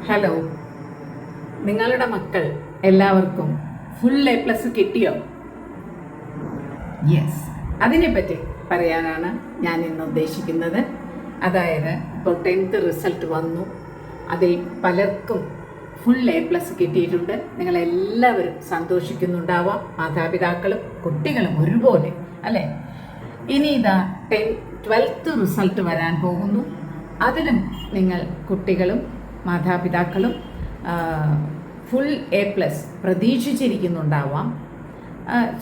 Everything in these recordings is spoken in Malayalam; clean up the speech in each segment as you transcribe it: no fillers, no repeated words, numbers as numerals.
ഹലോ, നിങ്ങളുടെ മക്കൾ എല്ലാവർക്കും ഫുൾ A+ കിട്ടിയോ? യെസ്, അതിനെപ്പറ്റി പറയാനാണ് ഞാൻ ഇന്ന് ഉദ്ദേശിക്കുന്നത്. അതായത് ഇപ്പോൾ 10th റിസൾട്ട് വന്നു. അതിൽ പലർക്കും ഫുൾ A+ കിട്ടിയിട്ടുണ്ട്. നിങ്ങളെല്ലാവരും സന്തോഷിക്കുന്നുണ്ടാവാം, മാതാപിതാക്കളും കുട്ടികളും ഒരുപോലെ, അല്ലേ? ഇനി ഇതാ 12th റിസൾട്ട് വരാൻ പോകുന്നു. അതിലും നിങ്ങൾ കുട്ടികളും മാതാപിതാക്കളും ഫുൾ A+ പ്രതീക്ഷിച്ചിരിക്കുന്നുണ്ടാവാം.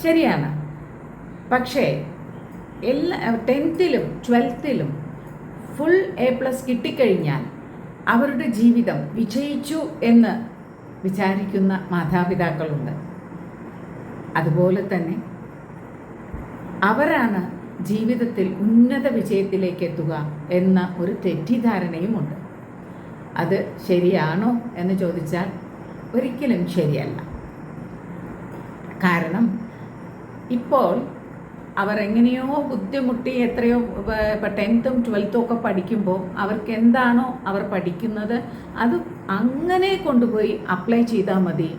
ശരിയാണ്. പക്ഷേ 10th-ലും 12th-ലും ഫുൾ A+ കിട്ടിക്കഴിഞ്ഞാൽ അവരുടെ ജീവിതം വിജയിച്ചു എന്ന് വിചാരിക്കുന്ന മാതാപിതാക്കളുണ്ട്. അതുപോലെ തന്നെ അവരാണ് ജീവിതത്തിൽ ഉന്നത വിജയത്തിലേക്ക് എത്തുക എന്ന ഒരു തെറ്റിദ്ധാരണയുമുണ്ട്. അത് ശരിയാണോ എന്ന് ചോദിച്ചാൽ ഒരിക്കലും ശരിയല്ല. കാരണം ഇപ്പോൾ അവർ എങ്ങനെയോ ബുദ്ധിമുട്ടി എത്രയോ ഇപ്പോൾ 10th-ഉം 12th-ഉം ഒക്കെ പഠിക്കുമ്പോൾ അവർക്ക് എന്താണോ അവർ പഠിക്കുന്നത് അത് അങ്ങനെ കൊണ്ടുപോയി അപ്ലൈ ചെയ്താൽ മതി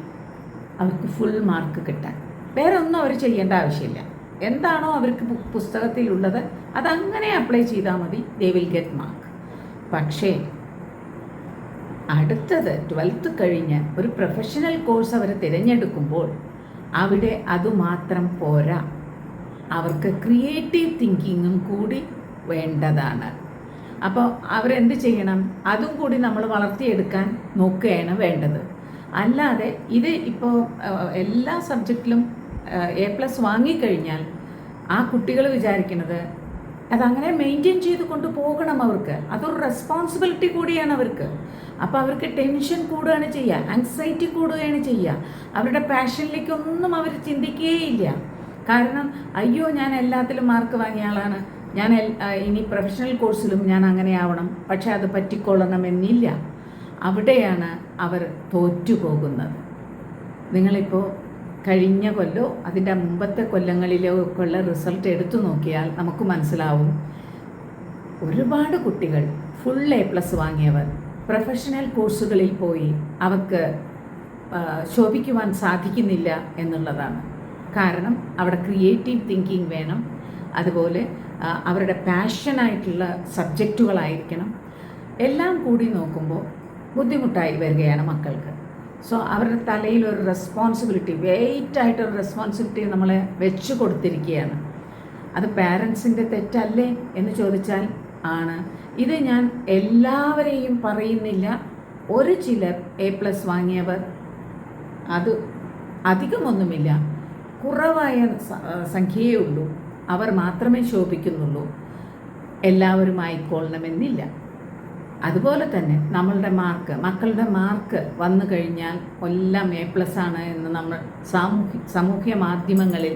അവർക്ക് ഫുൾ മാർക്ക് കിട്ടാൻ. വേറെ ഒന്നും അവർ ചെയ്യേണ്ട ആവശ്യമില്ല. എന്താണോ അവർക്ക് പുസ്തകത്തിലുള്ളത് അതങ്ങനെ അപ്ലൈ ചെയ്താൽ മതി, ദേ വിൽ ഗെറ്റ് മാർക്ക്. പക്ഷേ അടുത്തത് 12th കഴിഞ്ഞ് ഒരു പ്രൊഫഷണൽ കോഴ്സ് അവർ തിരഞ്ഞെടുക്കുമ്പോൾ അവിടെ അതുമാത്രം പോരാ, അവർക്ക് ക്രിയേറ്റീവ് തിങ്കിങ്ങും കൂടി വേണ്ടതാണ്. അപ്പോൾ അവരെന്ത് ചെയ്യണം? അതും കൂടി നമ്മൾ വളർത്തിയെടുക്കാൻ നോക്കുകയാണ് വേണ്ടത്. അല്ലാതെ ഇത് ഇപ്പോൾ എല്ലാ സബ്ജക്റ്റിലും A+ വാങ്ങിക്കഴിഞ്ഞാൽ ആ കുട്ടികൾ വിചാരിക്കുന്നത് അതങ്ങനെ മെയിൻറ്റെയിൻ ചെയ്ത് കൊണ്ടുപോകണം. അവർക്ക് അതൊരു റെസ്പോൺസിബിലിറ്റി കൂടിയാണ് അവർക്ക്. അപ്പോൾ അവർക്ക് ടെൻഷൻ കൂടുകയാണ് ചെയ്യുക, ആങ്സൈറ്റി കൂടുകയാണ് ചെയ്യുക. അവരുടെ പാഷനിലേക്കൊന്നും അവർ ചിന്തിക്കുകയില്ല. കാരണം അയ്യോ, ഞാൻ എല്ലാത്തിലും മാർക്ക് വാങ്ങിയ ആളാണ്, ഞാൻ ഇനി പ്രൊഫഷണൽ കോഴ്സിലും ഞാൻ അങ്ങനെ ആവണം, പക്ഷെ അത് പറ്റിക്കൊള്ളണമെന്നില്ല. അവിടെയാണ് അവർ തോറ്റുപോകുന്നത്. നിങ്ങളിപ്പോൾ കഴിഞ്ഞ കൊല്ലോ അതിൻ്റെ മുമ്പത്തെ കൊല്ലങ്ങളിലോ ഒക്കെ ഉള്ള റിസൾട്ട് എടുത്തു നോക്കിയാൽ നമുക്ക് മനസ്സിലാവും. ഒരുപാട് കുട്ടികൾ ഫുൾ A+ വാങ്ങിയവർ പ്രൊഫഷണൽ കോഴ്സുകളിൽ പോയി അവർക്ക് ശോഭിക്കുവാൻ സാധിക്കുന്നില്ല എന്നുള്ളതാണ്. കാരണം അവിടെ ക്രിയേറ്റീവ് തിങ്കിങ് വേണം, അതുപോലെ അവരുടെ പാഷനായിട്ടുള്ള സബ്ജക്റ്റുകളായിരിക്കണം. എല്ലാം കൂടി നോക്കുമ്പോൾ ബുദ്ധിമുട്ടായി വരികയാണ് മക്കൾക്ക്. സോ അവരുടെ തലയിൽ ഒരു റെസ്പോൺസിബിലിറ്റി, വെയിറ്റായിട്ടൊരു റെസ്പോൺസിബിലിറ്റി നമ്മളെ വെച്ചു കൊടുത്തിരിക്കുകയാണ്. അത് പാരൻസിൻ്റെ തെറ്റല്ലേ എന്ന് ചോദിച്ചാൽ ആണ്. ഇത് ഞാൻ എല്ലാവരെയും പറയുന്നില്ല. ഒരു ചിലർ A+ വാങ്ങിയവർ, അത് അധികമൊന്നുമില്ല, കുറവായ സംഖ്യയേ ഉള്ളൂ, അവർ മാത്രമേ ശോഭിക്കുന്നുള്ളൂ. എല്ലാവരും ആയിക്കൊള്ളണമെന്നില്ല. അതുപോലെ തന്നെ മക്കളുടെ മാർക്ക് വന്നു കഴിഞ്ഞാൽ എല്ലാം A+ ആണ് എന്ന് നമ്മൾ സാമൂഹ്യ മാധ്യമങ്ങളിൽ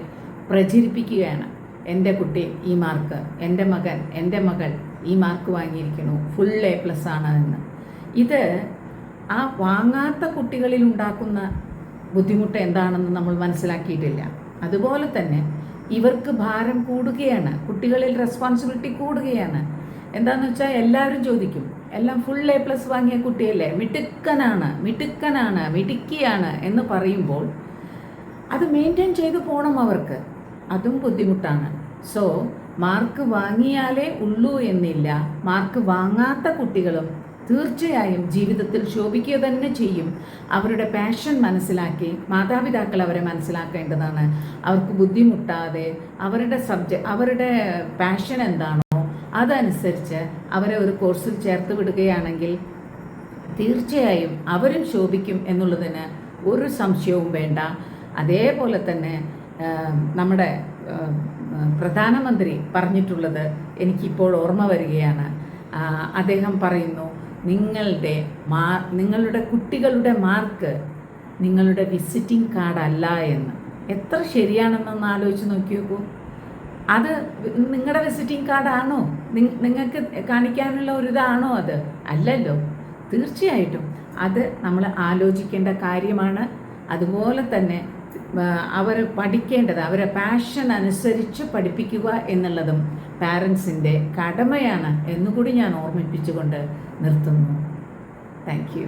പ്രചരിപ്പിക്കുകയാണ്. എൻ്റെ കുട്ടി ഈ മാർക്ക്, എൻ്റെ മകൻ എൻ്റെ മകൾ ഈ മാർക്ക് വാങ്ങിയിരിക്കുന്നു, ഫുൾ A+ ആണ് എന്ന്. ഇത് ആ വാങ്ങാത്ത കുട്ടികളിൽ ഉണ്ടാക്കുന്ന ബുദ്ധിമുട്ട് എന്താണെന്ന് നമ്മൾ മനസ്സിലാക്കിയിട്ടില്ല. അതുപോലെ തന്നെ ഇവർക്ക് ഭാരം കൂടുകയാണ്, കുട്ടികളിൽ റെസ്പോൺസിബിലിറ്റി കൂടുകയാണ്. എന്താണെന്ന് വെച്ചാൽ എല്ലാവരും ചോദിക്കും, എല്ലാം ഫുൾ A+ വാങ്ങിയ കുട്ടിയല്ലേ, മിടുക്കനാണ് മിടുക്കിയാണ് എന്ന് പറയുമ്പോൾ അത് മെയിൻറ്റെയിൻ ചെയ്തു പോകണം അവർക്ക്. അതും ബുദ്ധിമുട്ടാണ്. സോ മാർക്ക് വാങ്ങിയാലേ ഉള്ളൂ എന്നില്ല. മാർക്ക് വാങ്ങാത്ത കുട്ടികളും തീർച്ചയായും ജീവിതത്തിൽ ശോഭിക്കുക തന്നെ ചെയ്യും. അവരുടെ പാഷൻ മനസ്സിലാക്കി മാതാപിതാക്കൾ അവരെ മനസ്സിലാക്കേണ്ടതാണ്. അവർക്ക് ബുദ്ധിമുട്ടാതെ അവരുടെ പാഷൻ എന്താണോ അതനുസരിച്ച് അവരെ ഒരു കോഴ്സിൽ ചേർത്ത് വിടുകയാണെങ്കിൽ തീർച്ചയായും അവരും ശോഭിക്കും എന്നുള്ളതിന് ഒരു സംശയവും വേണ്ട. അതേപോലെ തന്നെ നമ്മുടെ പ്രധാനമന്ത്രി പറഞ്ഞിട്ടുള്ളത് എനിക്കിപ്പോൾ ഓർമ്മ വരികയാണ്. അദ്ദേഹം പറയുന്നു, നിങ്ങളുടെ കുട്ടികളുടെ മാർക്ക് നിങ്ങളുടെ വിസിറ്റിംഗ് കാർഡല്ല എന്ന്. എത്ര ശരിയാണെന്നൊന്ന് ആലോചിച്ച് നോക്കി നോക്കൂ. അത് നിങ്ങളുടെ വിസിറ്റിംഗ് കാർഡാണോ? നിങ്ങൾക്ക് കാണിക്കാനുള്ള ഒരിതാണോ അത്? അല്ലല്ലോ. തീർച്ചയായിട്ടും അത് നമ്മൾ ആലോചിക്കേണ്ട കാര്യമാണ്. അതുപോലെ തന്നെ അവർ പഠിക്കേണ്ടത് അവരെ പാഷൻ അനുസരിച്ച് പഠിപ്പിക്കുക എന്നുള്ളതും പാരൻസിൻ്റെ കടമയാണ് എന്നുകൂടി ഞാൻ ഓർമ്മിപ്പിച്ചുകൊണ്ട് നിർത്തുന്നു. Thank you.